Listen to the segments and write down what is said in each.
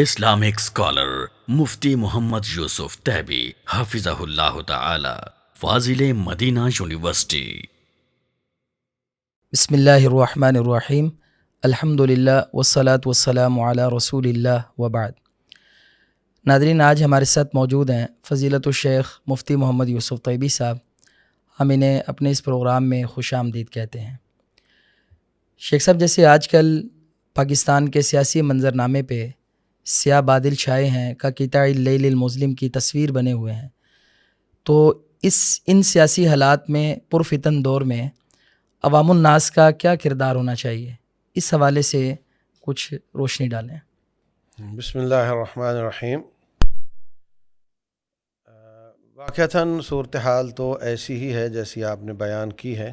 Islamic scholar Mufti Muhammad Yusuf Taibi Hafizahullah Ta'ala, Fazil Madina University. بسم اللہ الرحمن الرحیم الحمد للہ والصلاة والسلام علی رسول اللہ وبعد۔ ناظرین، آج ہمارے ساتھ موجود ہیں فضیلت الشیخ مفتی محمد یوسف طیبی صاحب۔ ہم انہیں اپنے اس پروگرام میں خوش آمدید کہتے ہیں۔ شیخ صاحب، جیسے آج کل پاکستان کے سیاسی منظرنامے پہ سیاہ بادل چھائے ہیں کا قطع اللیل المظلم کی تصویر بنے ہوئے ہیں، تو ان سیاسی حالات میں پرفتن دور میں عوام الناس کا کیا کردار ہونا چاہیے، اس حوالے سے کچھ روشنی ڈالیں۔ بسم اللہ الرحمن الرحیم۔ واقعتاً صورتحال تو ایسی ہی ہے جیسی آپ نے بیان کی ہے،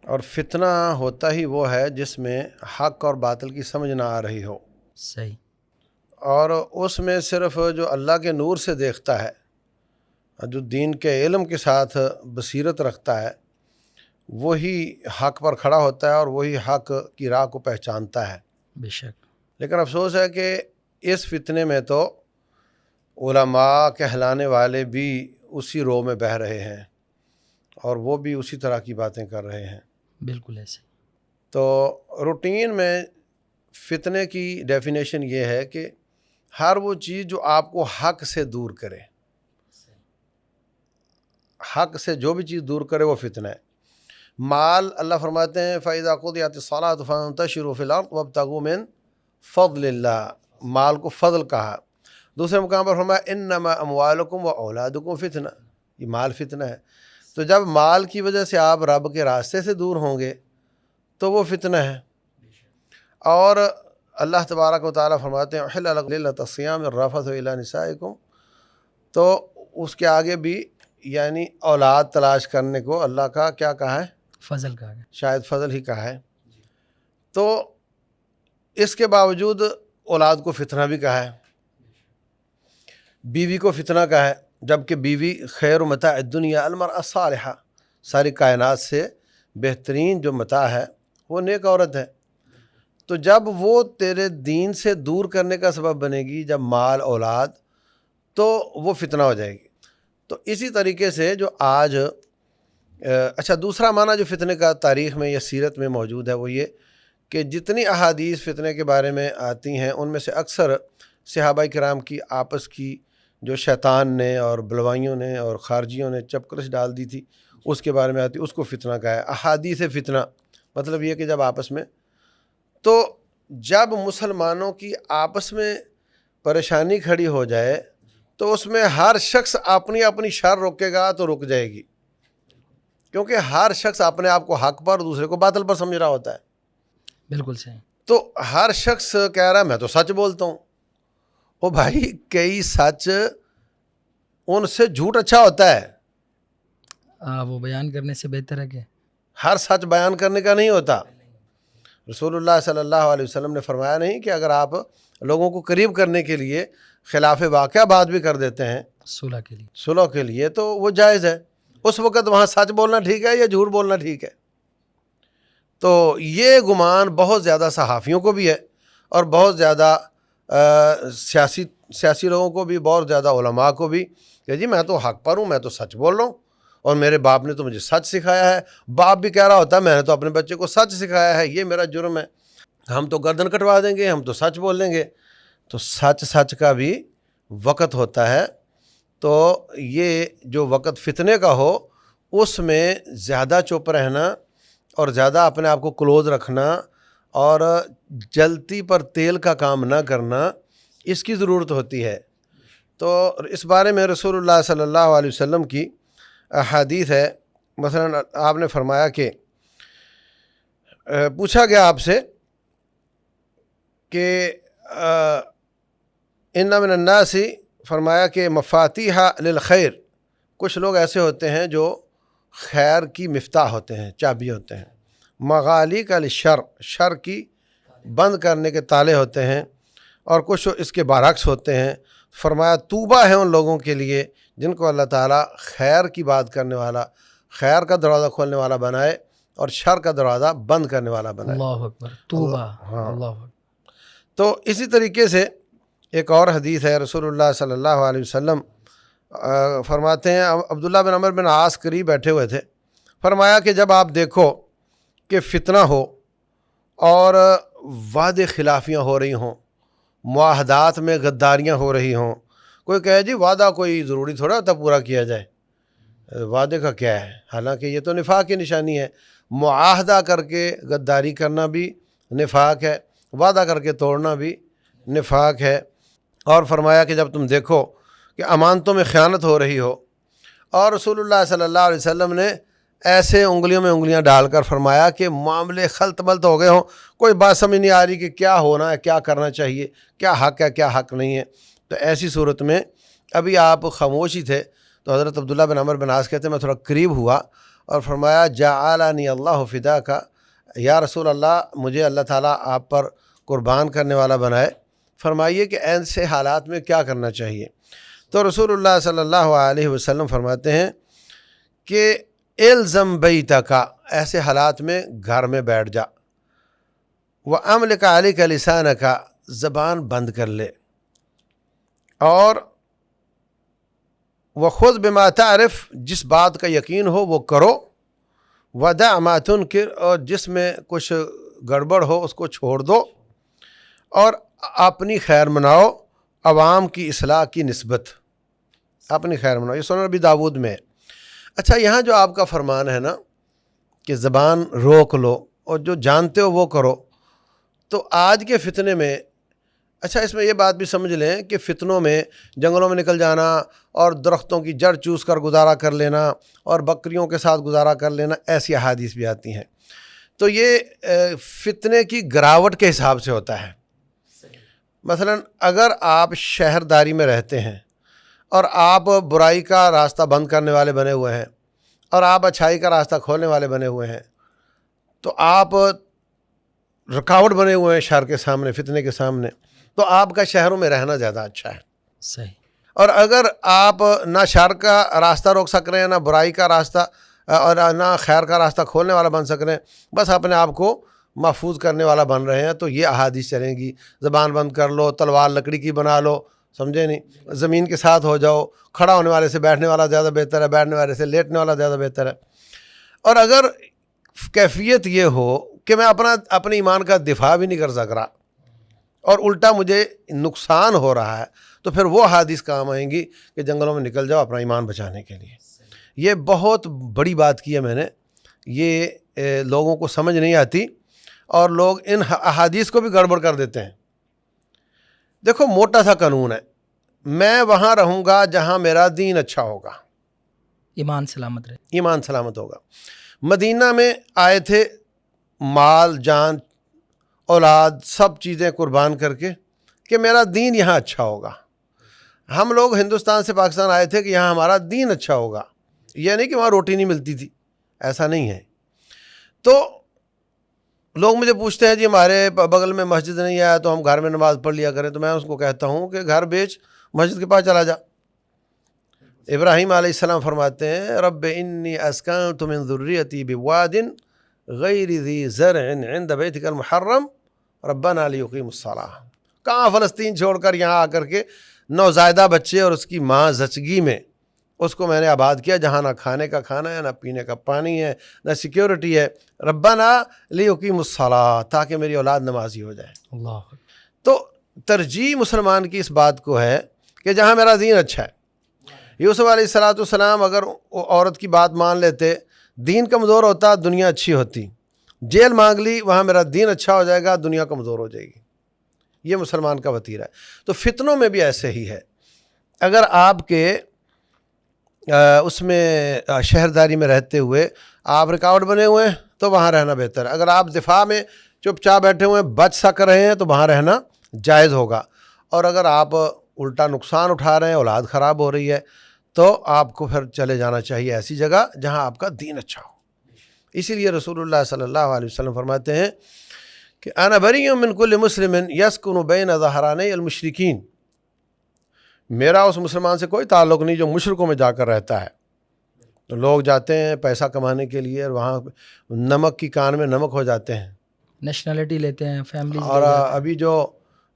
اور فتنہ ہوتا ہی وہ ہے جس میں حق اور باطل کی سمجھ نہ آ رہی ہو، صحیح، اور اس میں صرف جو اللہ کے نور سے دیکھتا ہے، جو دین کے علم کے ساتھ بصیرت رکھتا ہے، وہی حق پر کھڑا ہوتا ہے اور وہی حق کی راہ کو پہچانتا ہے۔ بے شک۔ لیکن افسوس ہے کہ اس فتنے میں تو علماء کہلانے والے بھی اسی رو میں بہہ رہے ہیں، اور وہ بھی اسی طرح کی باتیں کر رہے ہیں۔ بالکل ایسے۔ تو روٹین میں فتنے کی ڈیفینیشن یہ ہے کہ ہر وہ چیز جو آپ کو حق سے دور کرے، حق سے جو بھی چیز دور کرے وہ فتنہ ہے۔ مال، اللہ فرماتے ہیں فَإِذَا قُضِيَتِ الصَّلَاةُ فَانتَشِرُوا فِي الْأَرْضِ وَابْتَغُوا مِن فضل اللہ، مال کو فضل کہا۔ دوسرے مقام پر فرمایا انما اموالکم واولادکم فتنہ، یہ مال فتنہ ہے۔ تو جب مال کی وجہ سے آپ رب کے راستے سے دور ہوں گے تو وہ فتنہ ہے۔ اور اللہ تبارک و تعالیٰ فرماتے ہیں احل لکم لیلۃ الصیام الرفث الی نسائکم، تو اس کے آگے بھی یعنی اولاد تلاش کرنے کو اللہ کا کیا کہا ہے؟ فضل کا ہے۔ شاید فضل ہی کہا ہے۔ تو اس کے باوجود اولاد کو فتنہ بھی کہا ہے، بیوی کو فتنہ کہا ہے، جبکہ بیوی خیر متاع الدنیا المرأة الصالحہ، ساری کائنات سے بہترین جو متاع ہے وہ نیک عورت ہے۔ تو جب وہ تیرے دین سے دور کرنے کا سبب بنے گی، جب مال اولاد، تو وہ فتنہ ہو جائے گی۔ تو اسی طریقے سے جو آج اچھا دوسرا معنی جو فتنے کا تاریخ میں یا سیرت میں موجود ہے وہ یہ کہ جتنی احادیث فتنے کے بارے میں آتی ہیں ان میں سے اکثر صحابہ کرام کی آپس کی جو شیطان نے اور بلوائیوں نے اور خارجیوں نے چپکرش ڈال دی تھی اس کے بارے میں آتی، اس کو فتنہ کہا ہے۔ احادیث فتنہ مطلب یہ کہ جب آپس میں، تو جب مسلمانوں کی آپس میں پریشانی کھڑی ہو جائے تو اس میں ہر شخص اپنی اپنی شر روکے گا تو رک جائے گی، کیونکہ ہر شخص اپنے آپ کو حق پر دوسرے کو باطل پر سمجھ رہا ہوتا ہے۔ بالکل صحیح۔ تو ہر شخص کہہ رہا ہے میں تو سچ بولتا ہوں۔ او بھائی، کئی سچ ان سے جھوٹ اچھا ہوتا ہے، وہ بیان کرنے سے بہتر ہے کہ ہر سچ بیان کرنے کا نہیں ہوتا۔ رسول اللہ صلی اللہ علیہ وسلم نے فرمایا نہیں کہ اگر آپ لوگوں کو قریب کرنے کے لیے خلاف واقعہ بات بھی کر دیتے ہیں صلح کے لیے، صلح کے لیے تو وہ جائز ہے، اس وقت وہاں سچ بولنا ٹھیک ہے یا جھوٹ بولنا ٹھیک ہے؟ تو یہ گمان بہت زیادہ صحافیوں کو بھی ہے، اور بہت زیادہ سیاسی لوگوں کو بھی، بہت زیادہ علماء کو بھی، کہ جی میں تو حق پر ہوں، میں تو سچ بول رہا ہوں، اور میرے باپ نے تو مجھے سچ سکھایا ہے۔ باپ بھی کہہ رہا ہوتا ہے میں نے تو اپنے بچے کو سچ سکھایا ہے، یہ میرا جرم ہے، ہم تو گردن کٹوا دیں گے، ہم تو سچ بول دیں گے۔ تو سچ کا بھی وقت ہوتا ہے۔ تو یہ جو وقت فتنے کا ہو اس میں زیادہ چپ رہنا اور زیادہ اپنے آپ کو کلوز رکھنا اور جلتی پر تیل کا کام نہ کرنا، اس کی ضرورت ہوتی ہے۔ تو اس بارے میں رسول اللہ صلی اللہ علیہ وسلم کی احادیث ہے۔ مثلا آپ نے فرمایا کہ پوچھا گیا آپ سے کہ ان من الناس، فرمایا کہ مفاتیح للخیر، کچھ لوگ ایسے ہوتے ہیں جو خیر کی مفتاح ہوتے ہیں، چابی ہوتے ہیں، مغالق للشر، شر کی بند کرنے کے تالے ہوتے ہیں، اور کچھ اس کے برعکس ہوتے ہیں۔ فرمایا طوبیٰ ہے ان لوگوں کے لیے جن کو اللہ تعالیٰ خیر کی بات کرنے والا، خیر کا دروازہ کھولنے والا بنائے اور شر کا دروازہ بند کرنے والا بنائے۔ اللہ اکبر، توبہ، ہاں۔ اللہ اکبر۔ تو اسی طریقے سے ایک اور حدیث ہے، رسول اللہ صلی اللہ علیہ وسلم فرماتے ہیں، عبداللہ بن عمر بن عاص قریب بیٹھے ہوئے تھے، فرمایا کہ جب آپ دیکھو کہ فتنہ ہو اور وعدے خلافیاں ہو رہی ہوں، معاہدات میں غداریاں ہو رہی ہوں، کوئی کہے جی وعدہ کوئی ضروری تھوڑا ہوتا پورا کیا جائے، وعدے کا کیا ہے، حالانکہ یہ تو نفاق کی نشانی ہے، معاہدہ کر کے غداری کرنا بھی نفاق ہے، وعدہ کر کے توڑنا بھی نفاق ہے۔ اور فرمایا کہ جب تم دیکھو کہ امانتوں میں خیانت ہو رہی ہو، اور رسول اللہ صلی اللہ علیہ وسلم نے ایسے انگلیوں میں انگلیاں ڈال کر فرمایا کہ معاملے خلط ملط ہو گئے ہوں، کوئی بات سمجھ نہیں آ رہی کہ کیا ہونا ہے، کیا کرنا چاہیے، کیا حق ہے کیا حق نہیں ہے، تو ایسی صورت میں ابھی آپ خاموش ہی تھے تو حضرت عبداللہ بن عمر بن عاص کہتے ہیں میں تھوڑا قریب ہوا اور فرمایا جعلنی اللہ فدا کا، یا رسول اللہ مجھے اللہ تعالیٰ آپ پر قربان کرنے والا بنائے، فرمائیے کہ ایسے حالات میں کیا کرنا چاہیے۔ تو رسول اللہ صلی اللہ علیہ وسلم فرماتے ہیں کہ الزم بیتک، ایسے حالات میں گھر میں بیٹھ جا، واملک علیک لسانک، زبان بند کر لے، اور وخذ بما تعرف، جس بات کا یقین ہو وہ کرو، ودع ما تنکر، اور جس میں کچھ گڑبڑ ہو اس کو چھوڑ دو، اور اپنی خیر مناؤ، عوام کی اصلاح کی نسبت اپنی خیر مناؤ۔ یہ سنن ابی داود میں ہے۔ اچھا، یہاں جو آپ کا فرمان ہے نا کہ زبان روک لو اور جو جانتے ہو وہ کرو، تو آج کے فتنے میں، اچھا اس میں یہ بات بھی سمجھ لیں کہ فتنوں میں جنگلوں میں نکل جانا اور درختوں کی جڑ چوس کر گزارا کر لینا اور بکریوں کے ساتھ گزارا کر لینا، ایسی احادیث بھی آتی ہیں، تو یہ فتنے کی گراوٹ کے حساب سے ہوتا ہے۔ مثلا اگر آپ شہرداری میں رہتے ہیں اور آپ برائی کا راستہ بند کرنے والے بنے ہوئے ہیں اور آپ اچھائی کا راستہ کھولنے والے بنے ہوئے ہیں، تو آپ رکاوٹ بنے ہوئے ہیں شر کے سامنے، فتنے کے سامنے، تو آپ کا شہروں میں رہنا زیادہ اچھا ہے۔ صحیح۔ اور اگر آپ نہ شر کا راستہ روک سک رہے ہیں، نہ برائی کا راستہ اور نہ خیر کا راستہ کھولنے والا بن سک رہے ہیں، بس اپنے آپ کو محفوظ کرنے والا بن رہے ہیں، تو یہ احادیث چلیں گی، زبان بند کر لو، تلوار لکڑی کی بنا لو، سمجھے نہیں، زمین کے ساتھ ہو جاؤ، کھڑا ہونے والے سے بیٹھنے والا زیادہ بہتر ہے، بیٹھنے والے سے لیٹنے والا زیادہ بہتر ہے۔ اور اگر کیفیت یہ ہو کہ میں اپنے ایمان کا دفاع بھی نہیں کر سک رہا اور الٹا مجھے نقصان ہو رہا ہے، تو پھر وہ حدیث کام آئیں گی کہ جنگلوں میں نکل جاؤ اپنا ایمان بچانے کے لیے۔ یہ بہت بڑی بات کی ہے میں نے، یہ لوگوں کو سمجھ نہیں آتی اور لوگ ان احادیث کو بھی گڑبڑ کر دیتے ہیں۔ دیکھو موٹا سا قانون ہے، میں وہاں رہوں گا جہاں میرا دین اچھا ہوگا، ایمان سلامت رہے۔ ایمان سلامت ہوگا۔ مدینہ میں آئے تھے مال جان اولاد سب چیزیں قربان کر کے کہ میرا دین یہاں اچھا ہوگا۔ ہم لوگ ہندوستان سے پاکستان آئے تھے کہ یہاں ہمارا دین اچھا ہوگا، یہ نہیں کہ وہاں روٹی نہیں ملتی تھی، ایسا نہیں ہے۔ تو لوگ مجھے پوچھتے ہیں جی ہمارے بغل میں مسجد نہیں آیا تو ہم گھر میں نماز پڑھ لیا کریں، تو میں اس کو کہتا ہوں کہ گھر بیچ مسجد کے پاس چلا جا۔ ابراہیم علیہ السلام فرماتے ہیں رب انی اسکنت من ذریتی بواد غیر ذی زرع عند بیتک المحرم ربنا لیقیموا الصلاۃ۔ کہاں فلسطین چھوڑ کر یہاں آ کر کے نوزائیدہ بچے اور اس کی ماں زچگی میں اس کو میں نے آباد کیا جہاں نہ کھانے کا کھانا ہے، نہ پینے کا پانی ہے، نہ سیکیورٹی ہے۔ ربنا لیقیموا الصلاۃ، تاکہ میری اولاد نمازی ہو جائے۔ اللہ۔ تو ترجیح مسلمان کی اس بات کو ہے کہ جہاں میرا دین اچھا ہے۔ یوسف علیہ السلام اگر عورت کی بات مان لیتے، دین کمزور ہوتا، دنیا اچھی ہوتی، جیل مانگ لی، وہاں میرا دین اچھا ہو جائے گا، دنیا کمزور ہو جائے گی۔ یہ مسلمان کا وتیرہ ہے۔ تو فتنوں میں بھی ایسے ہی ہے، اگر آپ کے اس میں شہرداری میں رہتے ہوئے آپ رکاوٹ بنے ہوئے ہیں تو وہاں رہنا بہتر ہے۔ اگر آپ دفاع میں چپ چاپ بیٹھے ہوئے ہیں، بچ سک رہے ہیں، تو وہاں رہنا جائز ہوگا۔ اور اگر آپ الٹا نقصان اٹھا رہے ہیں، اولاد خراب ہو رہی ہے، تو آپ کو پھر چلے جانا چاہیے ایسی جگہ جہاں آپ کا دین اچھا ہو۔ اسی لیے رسول اللہ صلی اللہ علیہ وسلم فرماتے ہیں کہ انا بریء من کل مسلم یسکن بین ظہرانی المشرکین، میرا اس مسلمان سے کوئی تعلق نہیں جو مشرکوں میں جا کر رہتا ہے۔ تو لوگ جاتے ہیں پیسہ کمانے کے لیے اور وہاں نمک کی کان میں نمک ہو جاتے ہیں، نیشنلٹی لیتے ہیں، فیملیز اور ابھی جو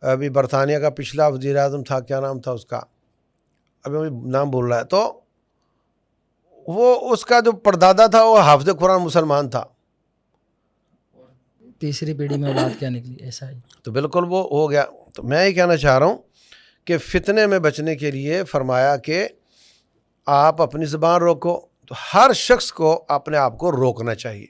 ابھی برطانیہ کا پچھلا وزیر اعظم تھا، کیا نام تھا اس کا، ابھی مجھے نام بول رہا ہے، تو وہ اس کا جو پردادا تھا وہ حافظ قرآن مسلمان تھا، تیسری پیڑھی میں اولاد کیا نکلی، ایسا ہی. تو بالکل وہ ہو گیا. تو میں یہ کہنا چاہ رہا ہوں کہ فتنے میں بچنے کے لیے فرمایا کہ آپ اپنی زبان روکو. تو ہر شخص کو اپنے آپ کو روکنا چاہیے.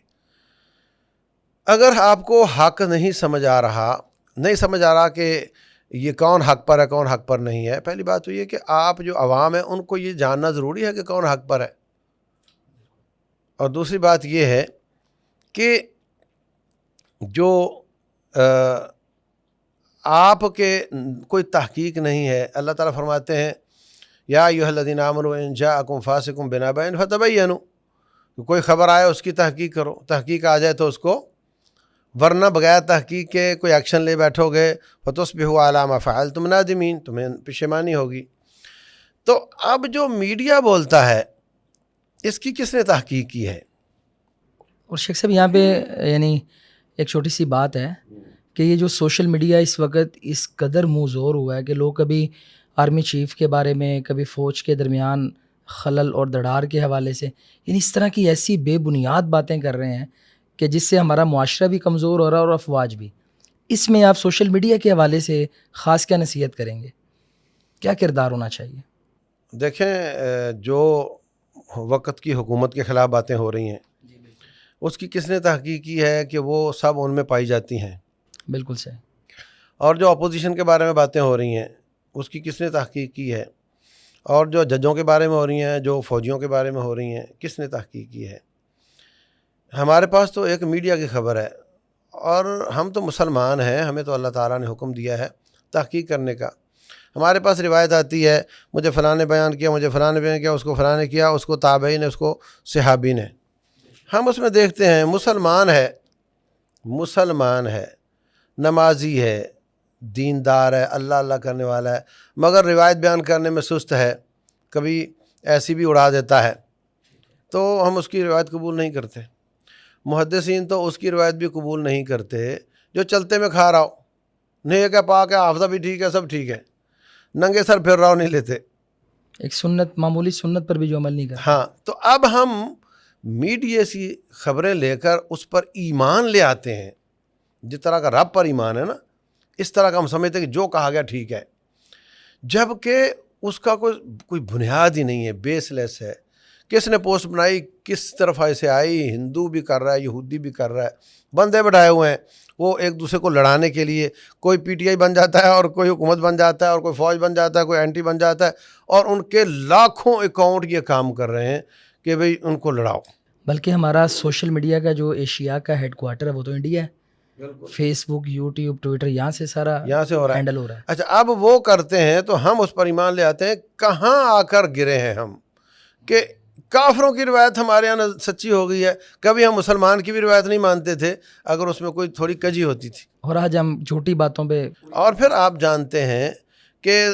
اگر آپ کو حق نہیں سمجھ آ رہا کہ یہ کون حق پر ہے کون حق پر نہیں ہے، پہلی بات تو یہ کہ آپ جو عوام ہیں ان کو یہ جاننا ضروری ہے کہ کون حق پر ہے. اور دوسری بات یہ ہے کہ جو آپ کے کوئی تحقیق نہیں ہے. اللہ تعالیٰ فرماتے ہیں یا ایھا الذین آمنوا ان جاءکم فاسق بنبأ فتبینوا، کوئی خبر آئے اس کی تحقیق کرو، تحقیق آ جائے تو اس کو، ورنہ بغیر تحقیق کے کوئی ایکشن لے بیٹھو گے فتصبحوا علی ما فعلتم نادمین، تمہیں پشیمانی ہوگی. تو اب جو میڈیا بولتا ہے اس کی کس نے تحقیق کی ہے؟ اور شیخ صاحب یہاں پہ یعنی ایک چھوٹی سی بات ہے کہ یہ جو سوشل میڈیا اس وقت اس قدر منہ زور ہوا ہے کہ لوگ کبھی آرمی چیف کے بارے میں، کبھی فوج کے درمیان خلل اور دڑار کے حوالے سے، یعنی اس طرح کی ایسی بے بنیاد باتیں کر رہے ہیں کہ جس سے ہمارا معاشرہ بھی کمزور ہو رہا ہے اور افواج بھی. اس میں آپ سوشل میڈیا کے حوالے سے خاص کیا نصیحت کریں گے، کیا کردار ہونا چاہیے؟ دیکھیں، جو وقت کی حکومت کے خلاف باتیں ہو رہی ہیں اس کی کس نے تحقیق کی ہے کہ وہ سب ان میں پائی جاتی ہیں. بالکل صحیح. اور جو اپوزیشن کے بارے میں باتیں ہو رہی ہیں اس کی کس نے تحقیق کی ہے. اور جو ججوں کے بارے میں ہو رہی ہیں، جو فوجیوں کے بارے میں ہو رہی ہیں، کس نے تحقیق کی ہے. ہمارے پاس تو ایک میڈیا کی خبر ہے، اور ہم تو مسلمان ہیں، ہمیں تو اللہ تعالیٰ نے حکم دیا ہے تحقیق کرنے کا. ہمارے پاس روایت آتی ہے مجھے فلاں نے بیان کیا، مجھے فلاں نے بیان کیا، اس کو فلاں نے کیا، اس کو تابعین نے، اس کو صحابی نے. ہم اس میں دیکھتے ہیں مسلمان ہے، نمازی ہے، دیندار ہے، اللہ اللہ کرنے والا ہے، مگر روایت بیان کرنے میں سست ہے، کبھی ایسی بھی اڑا دیتا ہے، تو ہم اس کی روایت قبول نہیں کرتے. محدثین تو اس کی روایت بھی قبول نہیں کرتے جو چلتے میں کھا رہا ہو، نیک ہے، پاک ہے، حافظہ بھی ٹھیک ہے، سب ٹھیک ہے، ننگے سر پھر رہا ہو نہیں لیتے. ایک سنت، معمولی سنت پر بھی جو عمل نہیں کرتا. ہاں، تو اب ہم میڈیا سی خبریں لے کر اس پر ایمان لے آتے ہیں. جس طرح کا رب پر ایمان ہے نا، اس طرح کا ہم سمجھتے ہیں کہ جو کہا گیا ٹھیک ہے، جبکہ اس کا کوئی بنیاد ہی نہیں ہے، بیس لیس ہے. کس نے پوسٹ بنائی، کس طرف ایسے آئی، ہندو بھی کر رہا ہے، یہودی بھی کر رہا ہے، بندے بٹھائے ہوئے ہیں وہ ایک دوسرے کو لڑانے کے لیے. کوئی پی ٹی آئی بن جاتا ہے اور کوئی حکومت بن جاتا ہے اور کوئی فوج بن جاتا ہے، کوئی اینٹی بن جاتا ہے، اور ان کے لاکھوں اکاؤنٹ یہ کام کر رہے ہیں کہ بھئی ان کو لڑاؤ. بلکہ ہمارا سوشل میڈیا کا جو ایشیا کا ہیڈ کوارٹر ہے وہ تو انڈیا ہے. فیس بک، یوٹیوب، ٹویٹر، یہاں سے سارا ہو رہا ہے، ہینڈل ہو رہا ہے. اچھا اب وہ کرتے ہیں تو ہم اس پر ایمان لے آتے ہیں. کہاں آ کر گرے ہیں ہم کہ کافروں کی روایت ہمارے یہاں سچی ہو گئی ہے. کبھی ہم مسلمان کی بھی روایت نہیں مانتے تھے اگر اس میں کوئی تھوڑی کجی ہوتی تھی، اور آج ہم جھوٹی باتوں پہ. اور پھر آپ جانتے ہیں کہ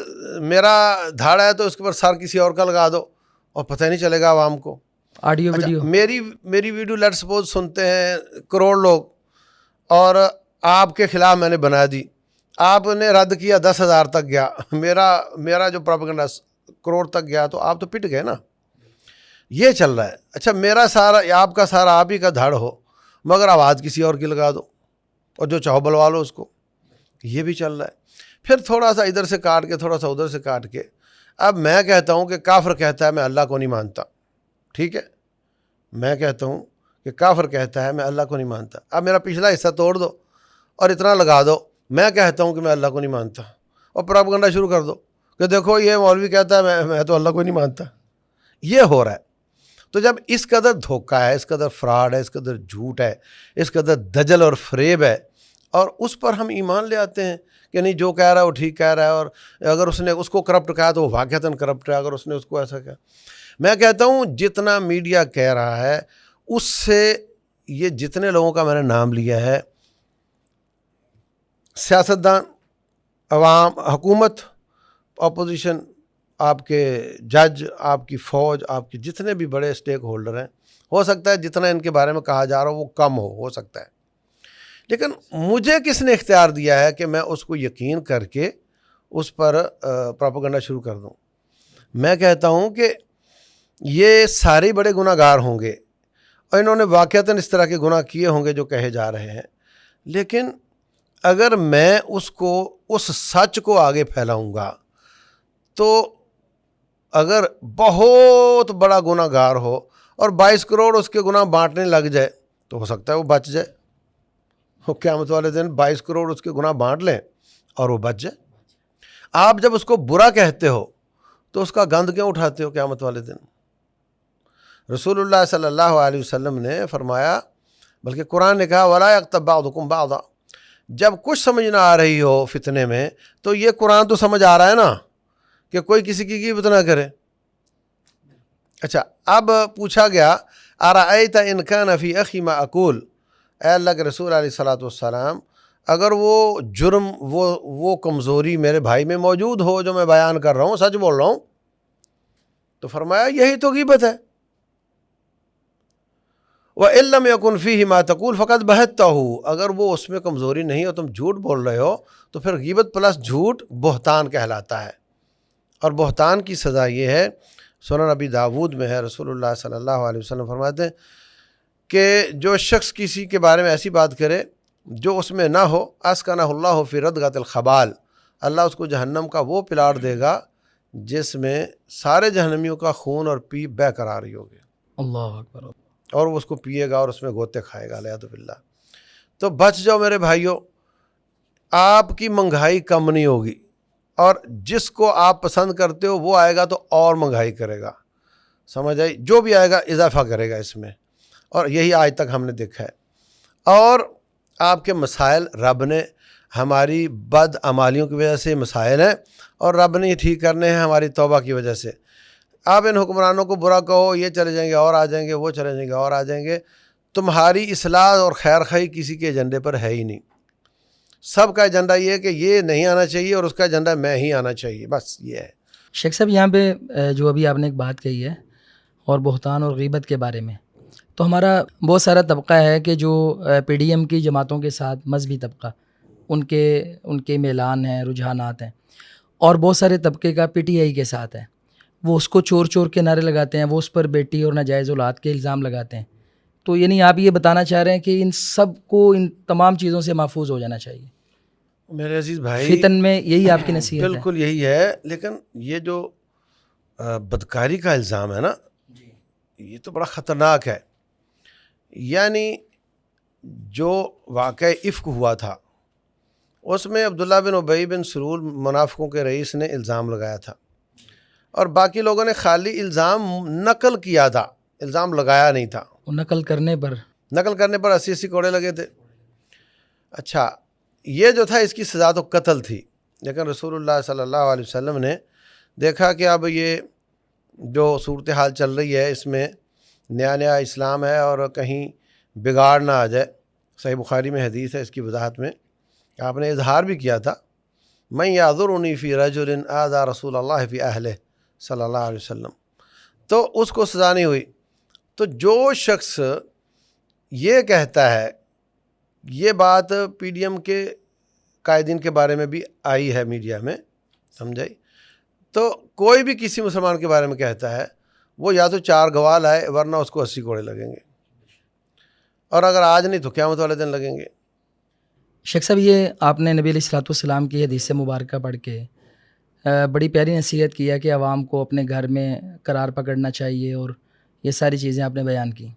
میرا دھاڑا ہے تو اس کے اوپر سر کسی اور کا لگا دو اور پتہ نہیں چلے گا عوام کو. Audio video. میری ویڈیو لیٹ سپوز سنتے ہیں کروڑ لوگ، اور آپ کے خلاف میں نے بنا دی، آپ نے رد کیا 10,000 تک گیا، میرا جو پروپیگنڈا کروڑ تک گیا، تو آپ تو پٹ گئے نا. یہ چل رہا ہے. اچھا میرا سارا، آپ کا سارا آپ ہی کا دھڑ ہو مگر آواز کسی اور کی لگا دو اور جو چاہو بلوا لو اس کو. یہ بھی چل رہا ہے. پھر تھوڑا سا ادھر سے کاٹ کے، تھوڑا سا ادھر سے کاٹ کے. اب میں کہتا ہوں کہ کافر کہتا ہے میں اللہ کو نہیں مانتا، ٹھیک ہے، میں کہتا ہوں کہ کافر کہتا ہے میں اللہ کو نہیں مانتا. اب میرا پچھلا حصہ توڑ دو اور اتنا لگا دو میں کہتا ہوں کہ میں اللہ کو نہیں مانتا، اور پروپیگنڈا شروع کر دو کہ دیکھو یہ مولوی کہتا ہے میں تو اللہ کو نہیں مانتا. یہ ہو رہا ہے. تو جب اس قدر دھوکہ ہے، اس قدر فراڈ ہے، اس قدر جھوٹ ہے، اس قدر دجل اور فریب ہے، اور اس پر ہم ایمان لے آتے ہیں کہ نہیں جو کہہ رہا ہے وہ ٹھیک کہہ رہا ہے، اور اگر اس نے اس کو کرپٹ کہا تو وہ واقعتاً کرپٹ ہے، اگر اس نے اس کو ایسا کہا. میں کہتا ہوں جتنا میڈیا کہہ رہا ہے اس سے یہ جتنے لوگوں کا میں نے نام لیا ہے، سیاستدان، عوام، حکومت، اپوزیشن، آپ کے جج، آپ کی فوج، آپ کے جتنے بھی بڑے اسٹیک ہولڈر ہیں، ہو سکتا ہے جتنا ان کے بارے میں کہا جا رہا ہو وہ کم ہو سکتا ہے، لیکن مجھے کس نے اختیار دیا ہے کہ میں اس کو یقین کر کے اس پر پروپیگنڈا شروع کر دوں؟ میں کہتا ہوں کہ یہ سارے بڑے گناہ گار ہوں گے اور انہوں نے واقعتاً اس طرح کے گناہ کیے ہوں گے جو کہے جا رہے ہیں، لیکن اگر میں اس سچ کو آگے پھیلاؤں گا تو اگر بہت بڑا گناہ گار ہو اور 22 کروڑ اس کے گناہ بانٹنے لگ جائے تو ہو سکتا ہے وہ بچ جائے، وہ قیامت والے دن 22 کروڑ اس کے گناہ بانٹ لیں اور وہ بچ جائے۔ آپ جب اس کو برا کہتے ہو تو اس کا گند کیوں اٹھاتے ہو قیامت والے دن؟ رسول اللہ صلی اللہ علیہ وسلم نے فرمایا، بلکہ قرآن نے کہا وَلَا يَغْتَبْ بَعْضُكُمْ بَعْضًا، جب کچھ سمجھ نہ آ رہی ہو فتنے میں تو یہ قرآن تو سمجھ آ رہا ہے نا کہ کوئی کسی کی غیبت نہ کرے۔ اچھا، اب پوچھا گیا أَرَأَيْتَ إِنْ كَانَ فِي أَخِي مَا أَقُولُ، اے اللہ کے رسول علیہ الصلاۃ والسلام، اگر وہ جرم وہ کمزوری میرے بھائی میں موجود ہو جو میں بیان کر رہا ہوں، سچ بول رہا ہوں، تو فرمایا یہی تو غیبت ہے۔ وَإِن لَّمْ يَكُنْ فِيهِ مَا تَقُولُ فَقَدْ بَهَتَّهُ، اگر وہ اس میں کمزوری نہیں ہو، تم جھوٹ بول رہے ہو، تو پھر غیبت پلس جھوٹ بہتان کہلاتا ہے، اور بہتان کی سزا یہ ہے، سنن ابی داود میں ہے، رسول اللہ صلی اللہ علیہ وسلم فرماتے ہیں کہ جو شخص کسی کے بارے میں ایسی بات کرے جو اس میں نہ ہو، اسکنہ اللہ فی ردغۃ الخبال، اللہ اس کو جہنم کا وہ پلاٹ دے گا جس میں سارے جہنمیوں کا خون اور پیپ بہہ کر آ رہی ہوگی، اللہ اکبر۔ اور وہ اس کو پیے گا اور اس میں گوتے کھائے گا، علیہ باللہ۔ تو بچ جاؤ میرے بھائیوں، آپ کی مہنگائی کم نہیں ہوگی، اور جس کو آپ پسند کرتے ہو وہ آئے گا تو اور مہنگائی کرے گا، سمجھ آئی؟ جو بھی آئے گا اضافہ کرے گا اس میں، اور یہی آج تک ہم نے دیکھا ہے۔ اور آپ کے مسائل رب نے ہماری بد عمالیوں کی وجہ سے مسائل ہیں، اور رب نے یہ ٹھیک کرنے ہیں ہماری توبہ کی وجہ سے۔ آپ ان حکمرانوں کو برا کہو، یہ چلے جائیں گے اور آ جائیں گے، وہ چلے جائیں گے اور آ جائیں گے، تمہاری اصلاح اور خیر خواہی کسی کے ایجنڈے پر ہے ہی نہیں۔ سب کا ایجنڈا یہ ہے کہ یہ نہیں آنا چاہیے اور اس کا ایجنڈا میں ہی آنا چاہیے، بس یہ ہے۔ شیخ صاحب، یہاں پہ جو ابھی آپ نے ایک بات کہی ہے اور بہتان اور غیبت کے بارے میں، تو ہمارا بہت سارا طبقہ ہے کہ جو پی ڈی ایم کی جماعتوں کے ساتھ، مذہبی طبقہ، ان کے میلان ہیں، رجحانات ہیں، اور بہت سارے طبقے کا پی ٹی آئی کے ساتھ ہے، وہ اس کو چور چور کے نعرے لگاتے ہیں، وہ اس پر بیٹی اور ناجائز اولاد کے الزام لگاتے ہیں۔ تو یعنی آپ یہ بتانا چاہ رہے ہیں کہ ان سب کو ان تمام چیزوں سے محفوظ ہو جانا چاہیے؟ میرے عزیز بھائی، فتن میں یہی آپ کی نصیحت ہے؟ بالکل یہی ہے، لیکن یہ جو بدکاری کا الزام ہے نا، یہ تو بڑا خطرناک ہے۔ یعنی جو واقعہ افک ہوا تھا اس میں عبداللہ بن ابی بن سلول منافقوں کے رئیس نے الزام لگایا تھا، اور باقی لوگوں نے خالی الزام نقل کیا تھا، الزام لگایا نہیں تھا۔ نقل کرنے پر 80 کوڑے لگے تھے۔ اچھا، یہ جو تھا اس کی سزا تو قتل تھی، لیکن رسول اللہ صلی اللہ علیہ وسلم نے دیکھا کہ اب یہ جو صورتحال چل رہی ہے اس میں نیا اسلام ہے اور کہیں بگاڑ نہ آ جائے۔ صحیح بخاری میں حدیث ہے اس کی وضاحت میں، آپ نے اظہار بھی کیا تھا، من یعذرنی فی رجل آذی رسول اللہ فی اہلہ صلی اللہ علیہ وسلم، تو اس کو سزا نہیں ہوئی۔ تو جو شخص یہ کہتا ہے، یہ بات پی ڈی ایم کے قائدین کے بارے میں بھی آئی ہے میڈیا میں، سمجھائی؟ تو کوئی بھی کسی مسلمان کے بارے میں کہتا ہے، وہ یا تو 4 گواہ لائے ورنہ اس کو 80 کوڑے لگیں گے، اور اگر آج نہیں تو قیامت والے دن لگیں گے۔ شیخ صاحب، یہ آپ نے نبی علیہ الصلوۃ والسلام کی حدیث مبارکہ پڑھ کے بڑی پیاری نصیحت کیا کہ عوام کو اپنے گھر میں قرار پکڑنا چاہیے، اور یہ ساری چیزیں آپ نے بیان کی۔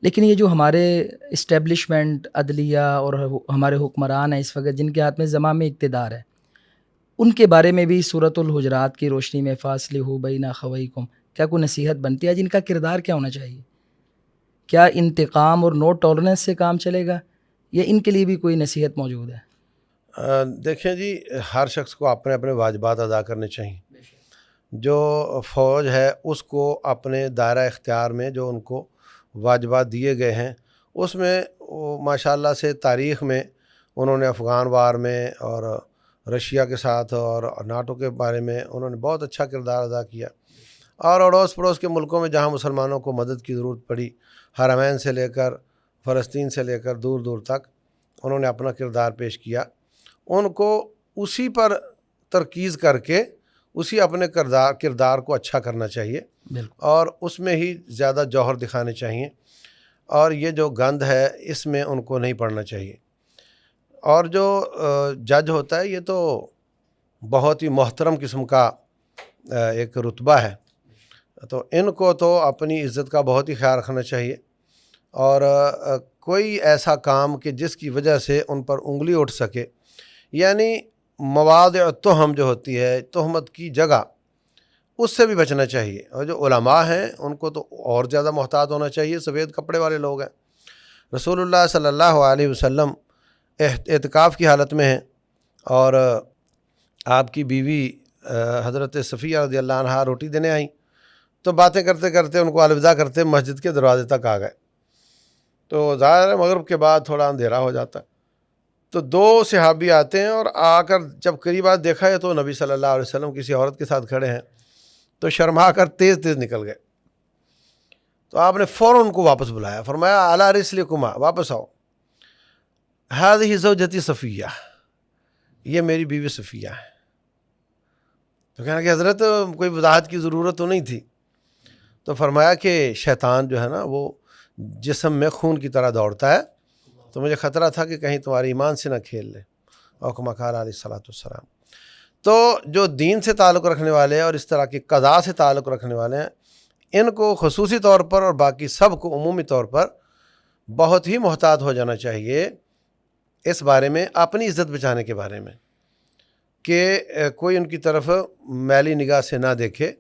لیکن یہ جو ہمارے اسٹیبلشمنٹ، عدلیہ اور ہمارے حکمران ہیں اس وقت، جن کے ہاتھ میں زمام اقتدار ہے، ان کے بارے میں بھی سورۃ الحجرات کی روشنی میں فاصلحوا بین اخویکم کیا کوئی نصیحت بنتی ہے؟ جن کا کردار کیا ہونا چاہیے؟ کیا انتقام اور نو ٹالرنس سے کام چلے گا، یا ان کے لیے بھی کوئی نصیحت موجود ہے؟ دیکھیں جی، ہر شخص کو اپنے اپنے واجبات ادا کرنے چاہیے۔ جو فوج ہے اس کو اپنے دائرہ اختیار میں جو ان کو واجبات دیے گئے ہیں، اس میں ماشاءاللہ سے تاریخ میں انہوں نے افغان وار میں اور رشیا کے ساتھ اور ناٹو کے بارے میں انہوں نے بہت اچھا کردار ادا کیا، اور اڑوس پڑوس کے ملکوں میں جہاں مسلمانوں کو مدد کی ضرورت پڑی، حرمین سے لے کر فلسطین سے لے کر دور دور تک انہوں نے اپنا کردار پیش کیا، ان کو اسی پر ترکیز کر کے اسی اپنے کردار کو اچھا کرنا چاہیے بالکل اور اس میں ہی زیادہ جوہر دکھانے چاہیے، اور یہ جو گند ہے اس میں ان کو نہیں پڑنا چاہیے۔ اور جو جج ہوتا ہے یہ تو بہت ہی محترم قسم کا ایک رتبہ ہے، تو ان کو تو اپنی عزت کا بہت ہی خیال رکھنا چاہیے، اور کوئی ایسا کام کہ جس کی وجہ سے ان پر انگلی اٹھ سکے، یعنی مواضع تہم جو ہوتی ہے، تہمت کی جگہ، اس سے بھی بچنا چاہیے۔ اور جو علماء ہیں ان کو تو اور زیادہ محتاط ہونا چاہیے، سفید کپڑے والے لوگ ہیں۔ رسول اللہ صلی اللہ علیہ وسلم اعتکاف کی حالت میں ہیں، اور آپ کی بیوی حضرت صفیہ رضی اللہ عنہا روٹی دینے آئیں، تو باتیں کرتے کرتے ان کو الوداع کرتے مسجد کے دروازے تک آ گئے۔ تو ظاہر ہے مغرب کے بعد تھوڑا اندھیرا ہو جاتا ہے، تو دو صحابی آتے ہیں، اور آ کر جب قریب آ دیکھا ہے تو نبی صلی اللہ علیہ وسلم کسی عورت کے ساتھ کھڑے ہیں، تو شرما کر تیز تیز نکل گئے۔ تو آپ نے فوراً ان کو واپس بلایا، فرمایا الا رسلکما، واپس آؤ، ہذہ زوجتی صفیہ، یہ میری بیوی صفیہ ہے۔ تو کہنا کہ حضرت کوئی وضاحت کی ضرورت تو نہیں تھی۔ تو فرمایا کہ شیطان جو ہے نا وہ جسم میں خون کی طرح دوڑتا ہے، تو مجھے خطرہ تھا کہ کہیں تمہارے ایمان سے نہ کھیل لے، اور کما قال علیہ الصلوۃ والسلام۔ تو جو دین سے تعلق رکھنے والے ہیں اور اس طرح کی قضاء سے تعلق رکھنے والے ہیں، ان کو خصوصی طور پر اور باقی سب کو عمومی طور پر بہت ہی محتاط ہو جانا چاہیے اس بارے میں، اپنی عزت بچانے کے بارے میں، کہ کوئی ان کی طرف میلی نگاہ سے نہ دیکھے،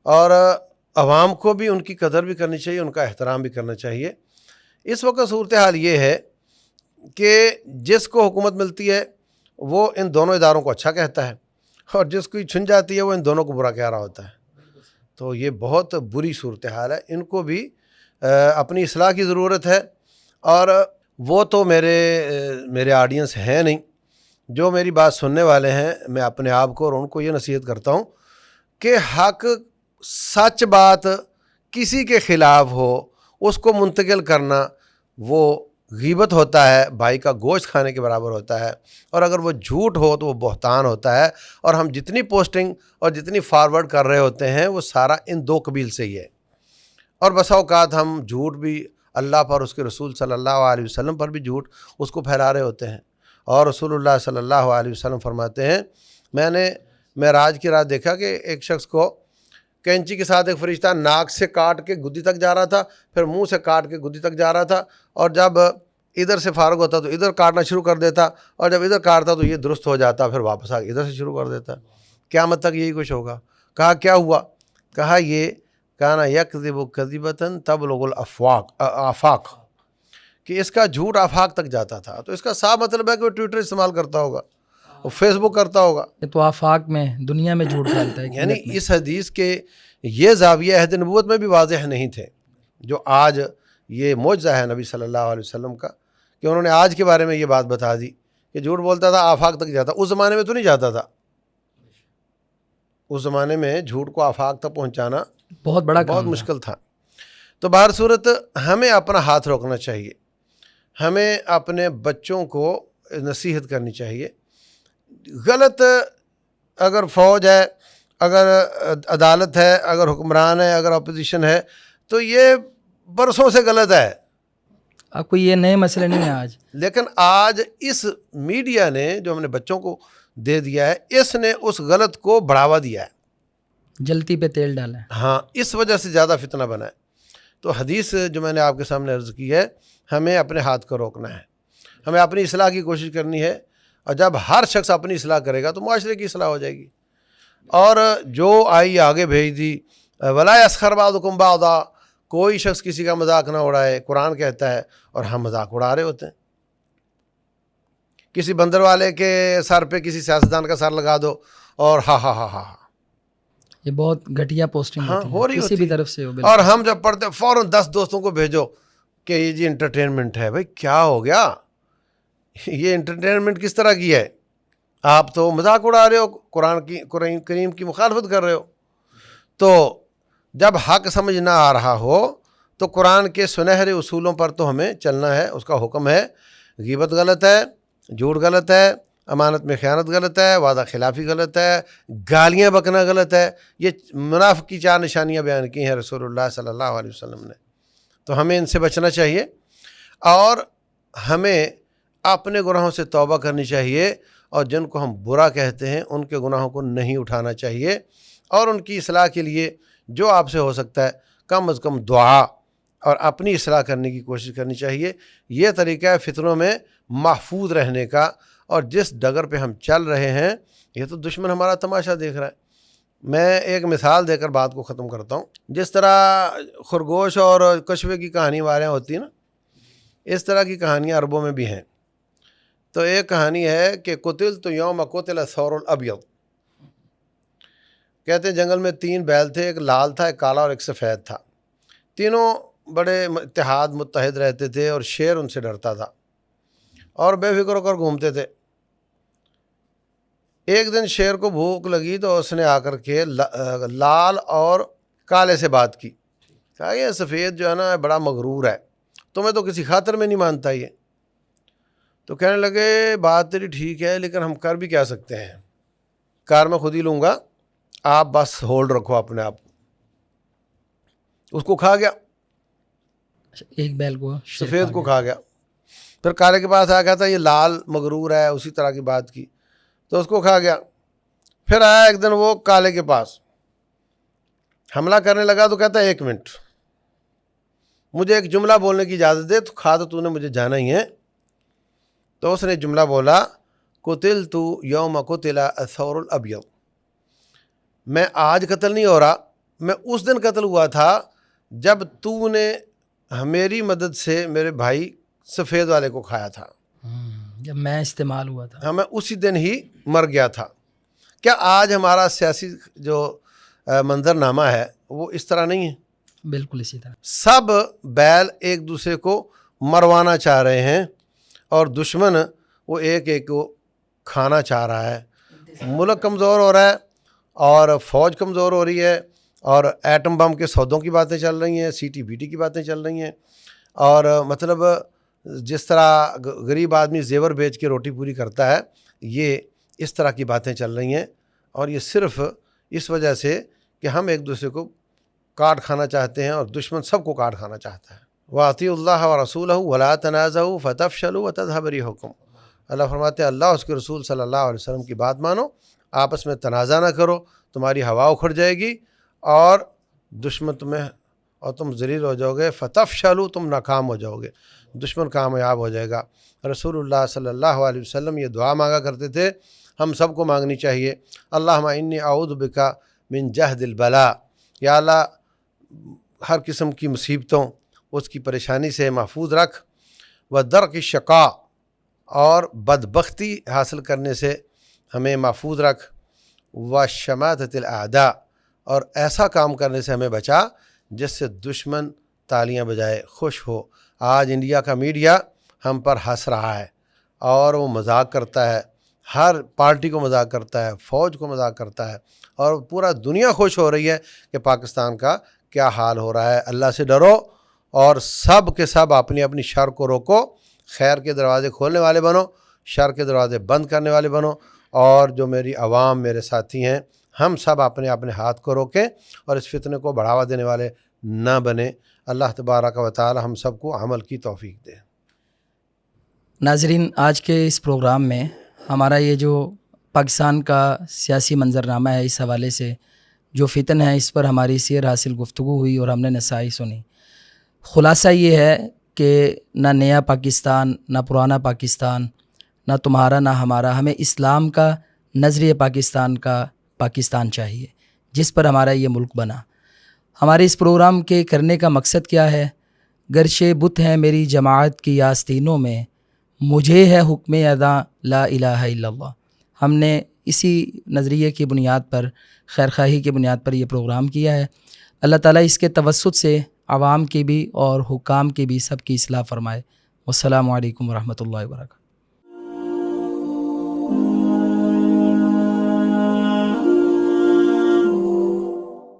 اور عوام کو بھی ان کی قدر بھی کرنی چاہیے، ان کا احترام بھی کرنا چاہیے۔ اس وقت صورتحال یہ ہے کہ جس کو حکومت ملتی ہے وہ ان دونوں اداروں کو اچھا کہتا ہے، اور جس کو چھن جاتی ہے وہ ان دونوں کو برا کہہ رہا ہوتا ہے۔ تو یہ بہت بری صورتحال ہے، ان کو بھی اپنی اصلاح کی ضرورت ہے۔ اور وہ تو میرے آڈینس ہیں نہیں، جو میری بات سننے والے ہیں، میں اپنے آپ کو اور ان کو یہ نصیحت کرتا ہوں کہ حق، سچ بات کسی کے خلاف ہو اس کو منتقل کرنا وہ غیبت ہوتا ہے، بھائی کا گوشت کھانے کے برابر ہوتا ہے، اور اگر وہ جھوٹ ہو تو وہ بہتان ہوتا ہے، اور ہم جتنی پوسٹنگ اور جتنی فارورڈ کر رہے ہوتے ہیں وہ سارا ان دو قبیل سے ہی ہے۔ اور بسا اوقات ہم جھوٹ بھی اللہ پر، اس کے رسول صلی اللہ علیہ وسلم پر بھی جھوٹ اس کو پھیلا رہے ہوتے ہیں۔ اور رسول اللہ صلی اللہ علیہ وسلم فرماتے ہیں، میں نے معراج کی رات دیکھا کہ ایک شخص کو کینچی کے ساتھ ایک فرشتہ ناک سے کاٹ کے گدی تک جا رہا تھا، پھر منہ سے کاٹ کے گدی تک جا رہا تھا، اور جب ادھر سے فارغ ہوتا تو ادھر کاٹنا شروع کر دیتا، اور جب ادھر کاٹتا تو یہ درست ہو جاتا، پھر واپس آ کے ادھر سے شروع کر دیتا۔ قیامت تک یہی کچھ ہوگا۔ کہا کیا ہوا؟ کہا یہ کانا یکذب کذبۃ تبلغ الآفاق، کہ اس کا جھوٹ آفاق تک جاتا تھا۔ تو اس کا صاف مطلب ہے کہ وہ ٹویٹر استعمال کرتا ہوگا، وہ فیس بک کرتا ہوگا، تو آفاق میں دنیا میں جھوٹ پھیلتا ہے۔ یعنی اس حدیث کے یہ زاویہ عہد نبوت میں بھی واضح نہیں تھے، جو آج یہ معجزہ ہے نبی صلی اللہ علیہ وسلم کا، کہ انہوں نے آج کے بارے میں یہ بات بتا دی کہ جھوٹ بولتا تھا آفاق تک جاتا۔ اس زمانے میں تو نہیں جاتا تھا، اس زمانے میں جھوٹ کو آفاق تک پہنچانا بہت بڑا بہت مشکل تھا۔ تو بہر صورت ہمیں اپنا ہاتھ روکنا چاہیے، ہمیں اپنے بچوں کو نصیحت کرنی چاہیے۔ غلط اگر فوج ہے، اگر عدالت ہے، اگر حکمران ہے، اگر اپوزیشن ہے، تو یہ برسوں سے غلط ہے۔ اب کوئی یہ نئے مسئلے نہیں ہیں آج، لیکن آج اس میڈیا نے جو ہم نے بچوں کو دے دیا ہے، اس نے اس غلط کو بڑھاوا دیا ہے، جلتی پہ تیل ڈالا ہے۔ ہاں، اس وجہ سے زیادہ فتنہ بنا ہے۔ تو حدیث جو میں نے آپ کے سامنے عرض کی ہے، ہمیں اپنے ہاتھ کو روکنا ہے، ہمیں اپنی اصلاح کی کوشش کرنی ہے، اور جب ہر شخص اپنی اصلاح کرے گا تو معاشرے کی اصلاح ہو جائے گی۔ اور جو آئی آگے بھیج دی، ولا یسخر بعضکم بعضا، کوئی شخص کسی کا مذاق نہ اڑائے، قرآن کہتا ہے، اور ہم مذاق اڑا رہے ہوتے ہیں۔ کسی بندر والے کے سر پہ کسی سیاستدان کا سر لگا دو، اور ہاں ہاں ہاں ہاں، یہ بہت گھٹیا پوسٹنگ ہاں ہو رہی کسی بھی ہوتی طرف سے ہو۔ اور ہم جب پڑھتے فوراً 10 دوستوں کو بھیجو کہ یہ جی انٹرٹینمنٹ ہے۔ بھائی کیا ہو گیا؟ یہ انٹرٹینمنٹ کس طرح کی ہے؟ آپ تو مذاق اڑا رہے ہو، قرآن کریم کی مخالفت کر رہے ہو۔ تو جب حق سمجھ نہ آ رہا ہو تو قرآن کے سنہرے اصولوں پر تو ہمیں چلنا ہے، اس کا حکم ہے غیبت غلط ہے، جھوٹ غلط ہے، امانت میں خیانت غلط ہے، وعدہ خلافی غلط ہے، گالیاں بکنا غلط ہے. یہ منافق کی 4 نشانیاں بیان کی ہیں رسول اللہ صلی اللہ علیہ وسلم نے. تو ہمیں ان سے بچنا چاہیے اور ہمیں اپنے گناہوں سے توبہ کرنی چاہیے، اور جن کو ہم برا کہتے ہیں ان کے گناہوں کو نہیں اٹھانا چاہیے، اور ان کی اصلاح کے لیے جو آپ سے ہو سکتا ہے کم از کم دعا اور اپنی اصلاح کرنے کی کوشش کرنی چاہیے. یہ طریقہ ہے فتنوں میں محفوظ رہنے کا. اور جس ڈگر پہ ہم چل رہے ہیں یہ تو دشمن ہمارا تماشا دیکھ رہا ہے. میں ایک مثال دے کر بات کو ختم کرتا ہوں. جس طرح خرگوش اور کچھوے کی کہانی ہمارے یہاں ہوتی ہے نا، اس طرح کی کہانیاں عربوں میں بھی ہیں. تو ایک کہانی ہے کہ قتل تو یوم قتل الثور الابیض. کہتے ہیں جنگل میں 3 بیل تھے، ایک لال تھا، ایک کالا اور ایک سفید تھا. تینوں بڑے متحد رہتے تھے اور شیر ان سے ڈرتا تھا اور بے فکر ہو کر گھومتے تھے. ایک دن شیر کو بھوک لگی تو اس نے آ کر کے لال اور کالے سے بات کی. کہا یہ سفید جو ہے نا بڑا مغرور ہے، تمہیں تو کسی خاطر میں نہیں مانتا یہ. تو کہنے لگے بات تیری ٹھیک ہے لیکن ہم کر بھی کیا سکتے ہیں، کار میں خود ہی لوں گا، آپ بس ہولڈ رکھو اپنے آپ. اس کو کھا گیا، ایک بیل کو سفید کو کھا گیا. پھر کالے کے پاس آ گیا تھا، یہ لال مغرور ہے، اسی طرح کی بات کی تو اس کو کھا گیا. پھر آیا ایک دن وہ کالے کے پاس، حملہ کرنے لگا تو کہتا ہے 1 منٹ مجھے ایک جملہ بولنے کی اجازت دے، تو کھا تو نے مجھے جانا ہی ہے. تو اس نے جملہ بولا قتلت یوم قتل الثور الابیض. میں آج قتل نہیں ہو رہا، میں اس دن قتل ہوا تھا جب تو نے میری مدد سے میرے بھائی سفید والے کو کھایا تھا، جب میں استعمال ہوا تھا. ہاں میں اسی دن ہی مر گیا تھا. کیا آج ہمارا سیاسی جو منظر نامہ ہے وہ اس طرح نہیں ہے؟ بالکل اسی طرح. سب بیل ایک دوسرے کو مروانا چاہ رہے ہیں اور دشمن وہ ایک ایک کو کھانا چاہ رہا ہے. ملک کمزور ہو رہا ہے اور فوج کمزور ہو رہی ہے، اور ایٹم بم کے سودوں کی باتیں چل رہی ہیں، سی ٹی بی ٹی کی باتیں چل رہی ہیں، اور مطلب جس طرح غریب آدمی زیور بیچ کے روٹی پوری کرتا ہے، یہ اس طرح کی باتیں چل رہی ہیں. اور یہ صرف اس وجہ سے کہ ہم ایک دوسرے کو کاٹ کھانا چاہتے ہیں اور دشمن سب کو کاٹ کھانا چاہتا ہے. وَأَطِيعُوا اللَّهَ وَرَسُولَهُ وَلَا تَنَازَعُوا فَتَفْشَلُوا وَتَذْهَبَ رِيحُكُمْ. اللہ فرماتے ہیں اللہ اس کے رسول صلی اللہ علیہ وسلم کی بات مانو، آپس میں تنازع نہ کرو، تمہاری ہوا اکھڑ جائے گی اور دشمن تمہیں اور تم ذلیل ہو جاؤ گے. فَتَفْشَلُوا، تم ناکام ہو جاؤ گے، دشمن کامیاب ہو جائے گا. رسول اللہ صلی اللہ علیہ وسلم یہ دعا مانگا کرتے تھے، ہم سب کو مانگنی چاہیے. اللہم انی اعوذ بک من جہد البلاء. یا اللہ ہر قسم کی مصیبتوں، اس کی پریشانی سے محفوظ رکھ. و درک الشقاء، اور بدبختی حاصل کرنے سے ہمیں محفوظ رکھ. و شماتۃ الاعداء، اور ایسا کام کرنے سے ہمیں بچا جس سے دشمن تالیاں بجائے خوش ہو. آج انڈیا کا میڈیا ہم پر ہنس رہا ہے اور وہ مذاق کرتا ہے، ہر پارٹی کو مذاق کرتا ہے، فوج کو مذاق کرتا ہے، اور پورا دنیا خوش ہو رہی ہے کہ پاکستان کا کیا حال ہو رہا ہے. اللہ سے ڈرو اور سب کے سب اپنی اپنی شر کو روکو، خیر کے دروازے کھولنے والے بنو، شر کے دروازے بند کرنے والے بنو. اور جو میری عوام، میرے ساتھی ہیں، ہم سب اپنے اپنے ہاتھ کو روکیں اور اس فتنے کو بڑھاوا دینے والے نہ بنیں. اللہ تبارک و تعالی ہم سب کو عمل کی توفیق دے. ناظرین، آج کے اس پروگرام میں ہمارا یہ جو پاکستان کا سیاسی منظرنامہ ہے، اس حوالے سے جو فتن ہے اس پر ہماری سیر حاصل گفتگو ہوئی اور ہم نے نصائح سنی. خلاصہ یہ ہے کہ نہ نیا پاکستان، نہ پرانا پاکستان، نہ تمہارا نہ ہمارا، ہمیں اسلام کا نظریہ پاکستان کا پاکستان چاہیے جس پر ہمارا یہ ملک بنا. ہمارے اس پروگرام کے کرنے کا مقصد کیا ہے؟ گرچہ بت ہیں میری جماعت کی آستینوں میں، مجھے ہے حکم ادا لا الہ الا اللہ. ہم نے اسی نظریے کی بنیاد پر، خیرخواہی کی بنیاد پر یہ پروگرام کیا ہے. اللہ تعالیٰ اس کے توسط سے عوام کی بھی اور حکام کی بھی سب کی اصلاح فرمائے. والسلام علیکم ورحمۃ اللہ وبرکاتہ.